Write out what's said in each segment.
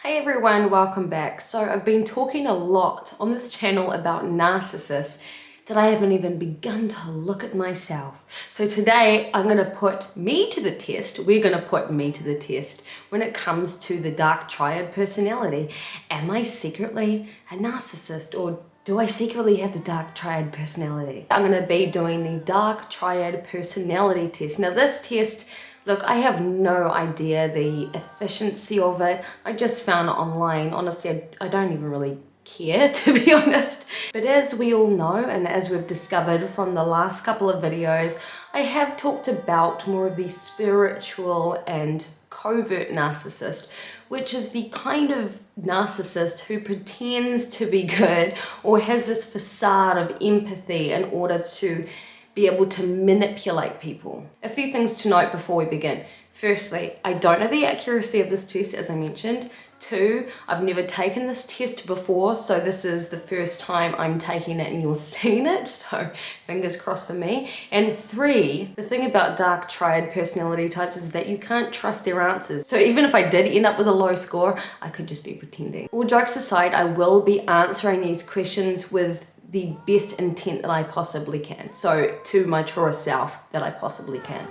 Hey everyone, welcome back. So I've been talking a lot on this channel about narcissists that I haven't even begun to look at myself. So today I'm going to put me to the test. We're going to put me to the test when it comes to the dark triad personality. Am I secretly a narcissist, or do I secretly have the dark triad personality? I'm going to be doing the dark triad personality test. Now this test, look, I have no idea the efficiency of it. I just found it online. Honestly, I don't even really care, to be honest. But as we all know, and as we've discovered from the last couple of videos, I have talked about more of the spiritual and covert narcissist, which is the kind of narcissist who pretends to be good or has this facade of empathy in order to be able to manipulate people. A few things to note before we begin. Firstly, I don't know the accuracy of this test, as I mentioned. 2, I've never taken this test before, so this is the first time I'm taking it and you're seeing it, so fingers crossed for me. And 3, the thing about dark triad personality types is that you can't trust their answers. So even if I did end up with a low score, I could just be pretending. All jokes aside, I will be answering these questions with the best intent that I possibly can. So to my truest self that I possibly can.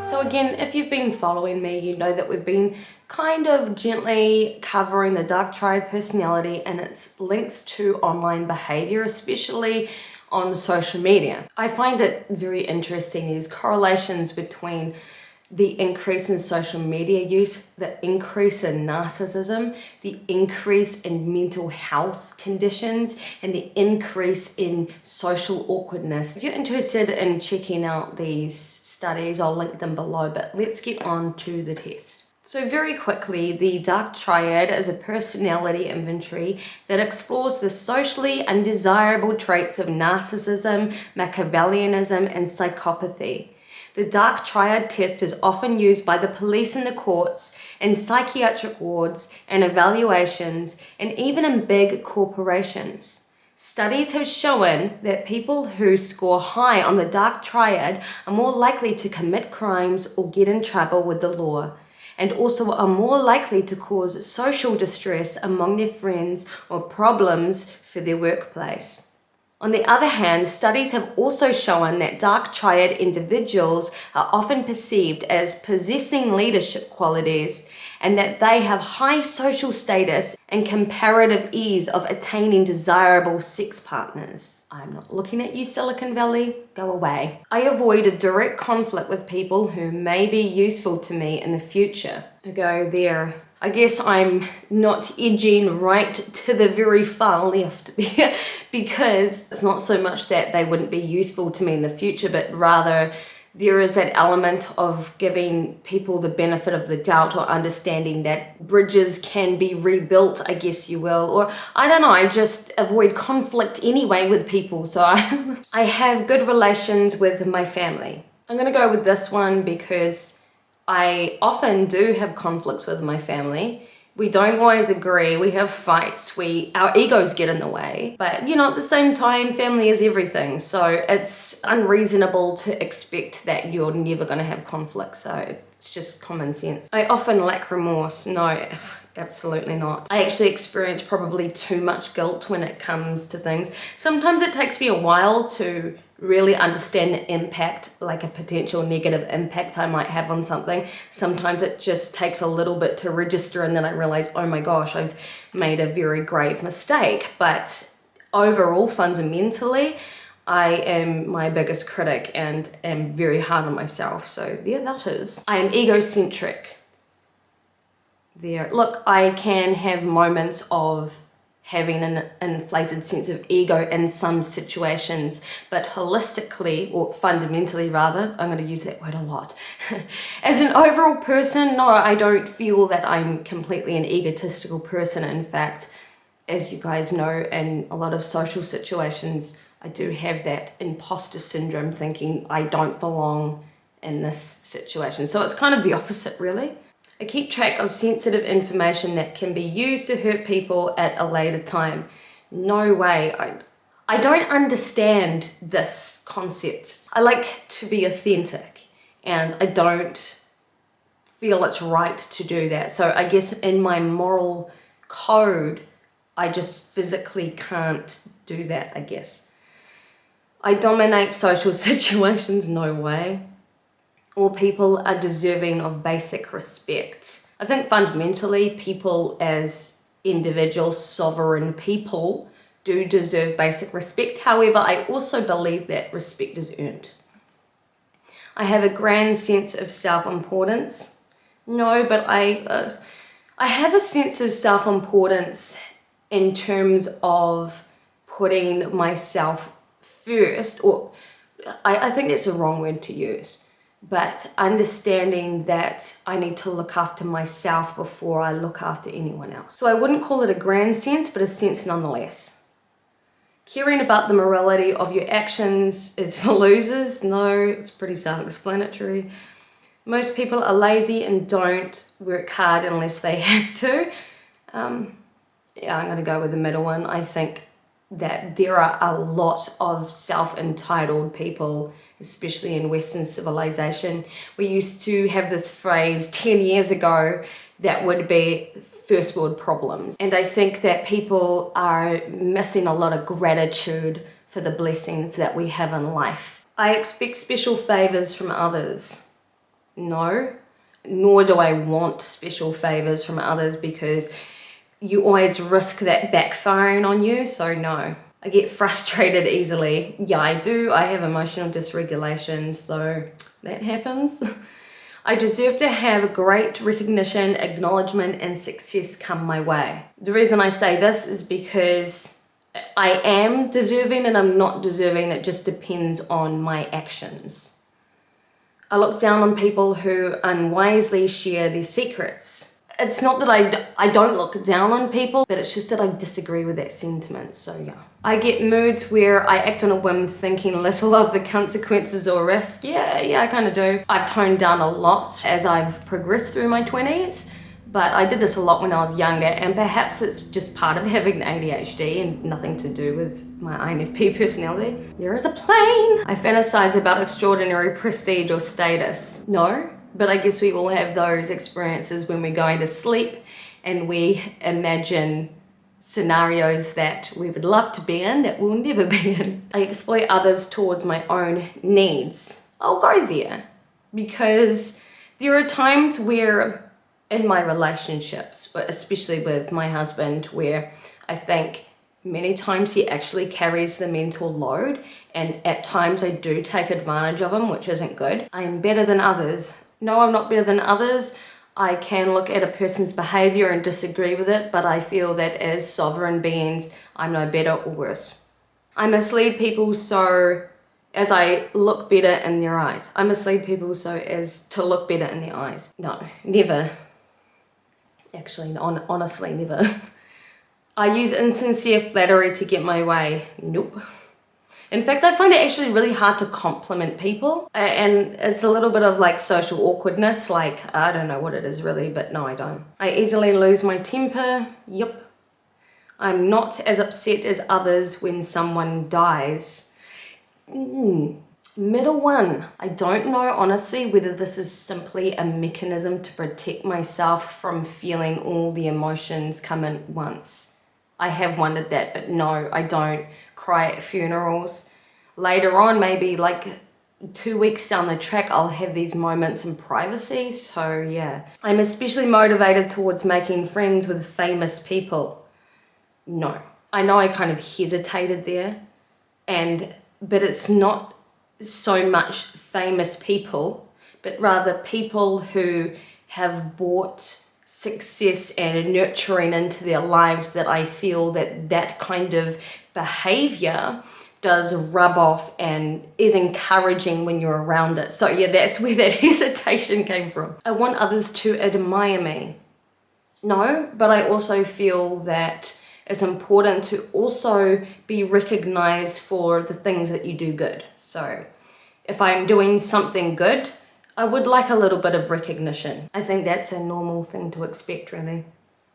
So again, if you've been following me, you know that we've been kind of gently covering the dark triad personality and its links to online behavior, especially on social media. I find it very interesting, these correlations between the increase in social media use, the increase in narcissism, the increase in mental health conditions, and the increase in social awkwardness. If you're interested in checking out these studies, I'll link them below, but let's get on to the test. So very quickly, the dark triad is a personality inventory that explores the socially undesirable traits of narcissism, Machiavellianism, and psychopathy. The dark triad test is often used by the police and the courts, in psychiatric wards and evaluations, and even in big corporations. Studies have shown that people who score high on the dark triad are more likely to commit crimes or get in trouble with the law, and also are more likely to cause social distress among their friends or problems for their workplace. On the other hand, studies have also shown that dark triad individuals are often perceived as possessing leadership qualities and that they have high social status and comparative ease of attaining desirable sex partners. I'm not looking at you, Silicon Valley. Go away. I avoid a direct conflict with people who may be useful to me in the future. I go there. I guess I'm not edging right to the very far left because it's not so much that they wouldn't be useful to me in the future, but rather there is that element of giving people the benefit of the doubt or understanding that bridges can be rebuilt, I guess you will. Or I don't know, I just avoid conflict anyway with people. So I have good relations with my family. I'm going to go with this one because I often do have conflicts with my family. We don't always agree, we have fights, our egos get in the way. But you know, at the same time, family is everything. So it's unreasonable to expect that you're never gonna have conflict. So it's just common sense. I often lack remorse. No, absolutely not. I actually experience probably too much guilt when it comes to things. Sometimes it takes me a while to really understand the impact, like a potential negative impact I might have on something. Sometimes it just takes a little bit to register and then I realize, oh my gosh, I've made a very grave mistake. But overall, fundamentally, I am my biggest critic and am very hard on myself. So yeah, that is. I am egocentric. There. Look, I can have moments of having an inflated sense of ego in some situations, but holistically, or fundamentally rather, I'm going to use that word a lot. As an overall person, no, I don't feel that I'm completely an egotistical person. In fact, as you guys know, in a lot of social situations, I do have that imposter syndrome, thinking I don't belong in this situation. So it's kind of the opposite, really. I keep track of sensitive information that can be used to hurt people at a later time. No way. I don't understand this concept. I like to be authentic and I don't feel it's right to do that. So I guess in my moral code, I just physically can't do that, I guess. I dominate social situations, no way. Or people are deserving of basic respect. I think fundamentally people as individuals, sovereign people, do deserve basic respect. However, I also believe that respect is earned. I have a grand sense of self-importance. No, but I have a sense of self-importance in terms of putting myself first, or I think that's the wrong word to use, but understanding that I need to look after myself before I look after anyone else. So I wouldn't call it a grand sense, but a sense nonetheless. Caring about the morality of your actions is for losers. No, it's pretty self-explanatory. Most people are lazy and don't work hard unless they have to. Yeah, I'm going to go with the middle one. I think that there are a lot of self-entitled people, especially in Western civilization. We used to have this phrase 10 years ago that would be first world problems. And I think that people are missing a lot of gratitude for the blessings that we have in life. I expect special favors from others. No, nor do I want special favors from others, because you always risk that backfiring on you, so no. I get frustrated easily. Yeah, I do. I have emotional dysregulation, so that happens. I deserve to have great recognition, acknowledgement, and success come my way. The reason I say this is because I am deserving and I'm not deserving. It just depends on my actions. I look down on people who unwisely share their secrets. It's not that I don't look down on people, but it's just that I disagree with that sentiment, so yeah. I get moods where I act on a whim thinking little of the consequences or risk. Yeah, I kind of do. I've toned down a lot as I've progressed through my 20s, but I did this a lot when I was younger, and perhaps it's just part of having ADHD and nothing to do with my INFP personality. There is a plane! I fantasize about extraordinary prestige or status. No, but I guess we all have those experiences when we're going to sleep and we imagine scenarios that we would love to be in that we'll never be in. I exploit others towards my own needs. I'll go there because there are times where in my relationships, especially with my husband, where I think many times he actually carries the mental load, and at times I do take advantage of him, which isn't good. I am better than others. No, I'm not better than others. I can look at a person's behavior and disagree with it, but I feel that as sovereign beings, I'm no better or worse. I mislead people so as I look better in their eyes. I mislead people so as to look better in their eyes. No, never. Actually, honestly, never. I use insincere flattery to get my way. Nope. In fact, I find it actually really hard to compliment people, and it's a little bit of like social awkwardness, like I don't know what it is really, but no, I don't. I easily lose my temper. Yep. I'm not as upset as others when someone dies. Middle one. I don't know honestly whether this is simply a mechanism to protect myself from feeling all the emotions come in once. I have wondered that, but no, I don't cry at funerals. Later on, maybe like 2 weeks down the track, I'll have these moments in privacy, so yeah. I'm especially motivated towards making friends with famous people. No. I know I kind of hesitated there, but it's not so much famous people, but rather people who have brought success and nurturing into their lives, that I feel that kind of behavior does rub off and is encouraging when you're around it. So yeah, that's where that hesitation came from. I want others to admire me. No, but I also feel that it's important to also be recognized for the things that you do good. So if I'm doing something good, I would like a little bit of recognition. I think that's a normal thing to expect, really.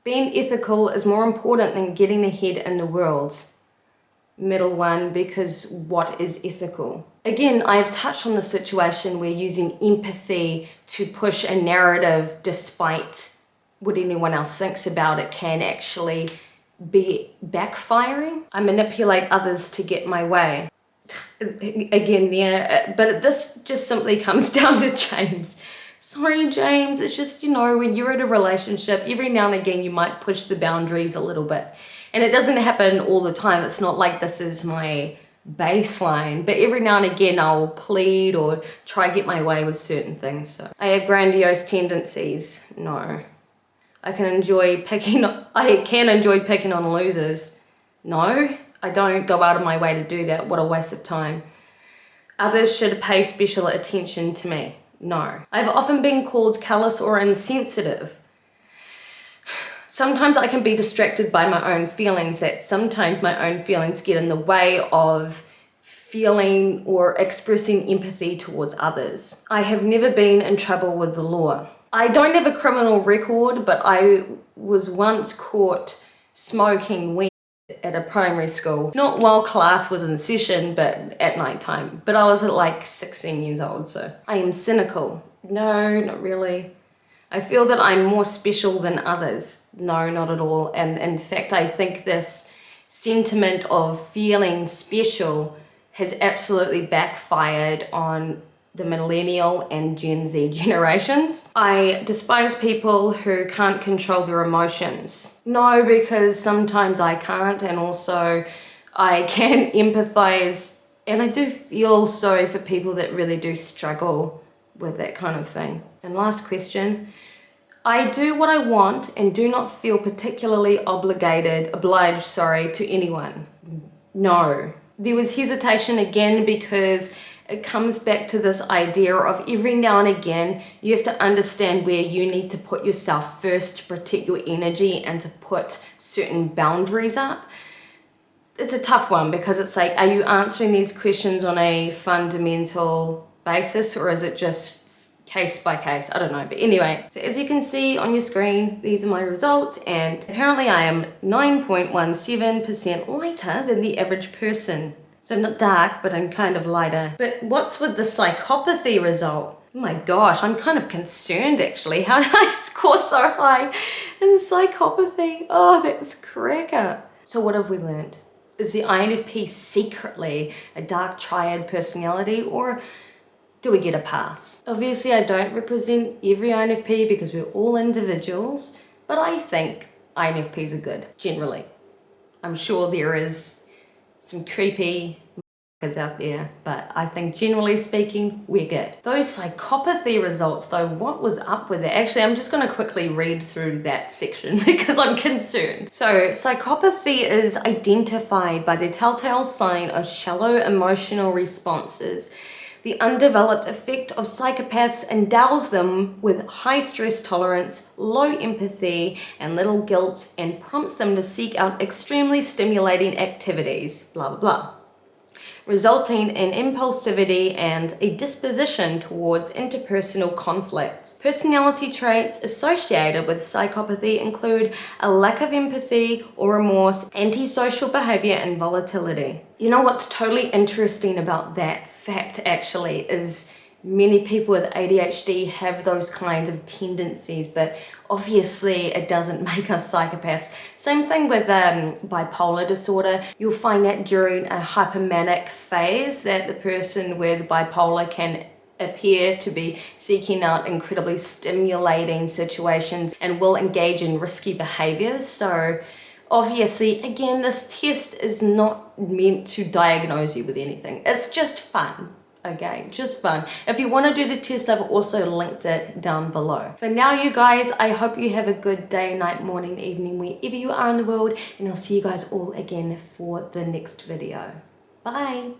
Being ethical is more important than getting ahead in the world. middle one, because what is ethical? Again, I've touched on the situation where using empathy to push a narrative despite what anyone else thinks about it can actually be backfiring. I manipulate others to get my way. Again, yeah, but this just simply comes down to James. Sorry, James, it's just, when you're in a relationship, every now and again you might push the boundaries a little bit. And it doesn't happen all the time. It's not like this is my baseline, but every now and again I'll plead or try to get my way with certain things. So I have grandiose tendencies. No. I can enjoy picking on losers. No, I don't go out of my way to do that. What a waste of time. Others should pay special attention to me. No. I've often been called callous or insensitive. Sometimes I can be distracted by my own feelings, that sometimes my own feelings get in the way of feeling or expressing empathy towards others. I have never been in trouble with the law. I don't have a criminal record, but I was once caught smoking weed at a primary school. Not while class was in session, but at night time. But I was at like 16 years old, so. I am cynical. No, not really. I feel that I'm more special than others. No, not at all. And in fact, I think this sentiment of feeling special has absolutely backfired on the millennial and Gen Z generations. I despise people who can't control their emotions. No, because sometimes I can't, and also I can empathize, and I do feel sorry for people that really do struggle with that kind of thing. And last question, I do what I want and do not feel particularly obliged to anyone. No. There was hesitation again because it comes back to this idea of every now and again you have to understand where you need to put yourself first to protect your energy and to put certain boundaries up. It's a tough one because it's like, are you answering these questions on a fundamental basis, or is it just case by case? I don't know. But anyway, so as you can see on your screen, these are my results, and apparently I am 9.17% lighter than the average person. So I'm not dark, but I'm kind of lighter. But what's with the psychopathy result? Oh my gosh, I'm kind of concerned actually. How did I score so high in psychopathy? Oh, that's cracker. So what have we learned? Is the INFP secretly a dark triad personality, or do we get a pass? Obviously, I don't represent every INFP because we're all individuals, but I think INFPs are good, generally. I'm sure there is some creepy out there, but I think generally speaking, we're good. Those psychopathy results though, what was up with it? Actually, I'm just going to quickly read through that section because I'm concerned. So psychopathy is identified by the telltale sign of shallow emotional responses. The undeveloped effect of psychopaths endows them with high stress tolerance, low empathy, and little guilt, and prompts them to seek out extremely stimulating activities, blah, blah, blah, resulting in impulsivity and a disposition towards interpersonal conflicts. Personality traits associated with psychopathy include a lack of empathy or remorse, antisocial behavior, and volatility. You know what's totally interesting about that fact actually is many people with ADHD have those kinds of tendencies, but obviously it doesn't make us psychopaths. Same thing with bipolar disorder. You'll find that during a hypomanic phase that the person with bipolar can appear to be seeking out incredibly stimulating situations and will engage in risky behaviors. So obviously, again, this test is not meant to diagnose you with anything. It's just fun. Okay, just fun. If you want to do the test, I've also linked it down below. For now, you guys, I hope you have a good day, night, morning, evening, wherever you are in the world, and I'll see you guys all again for the next video. Bye.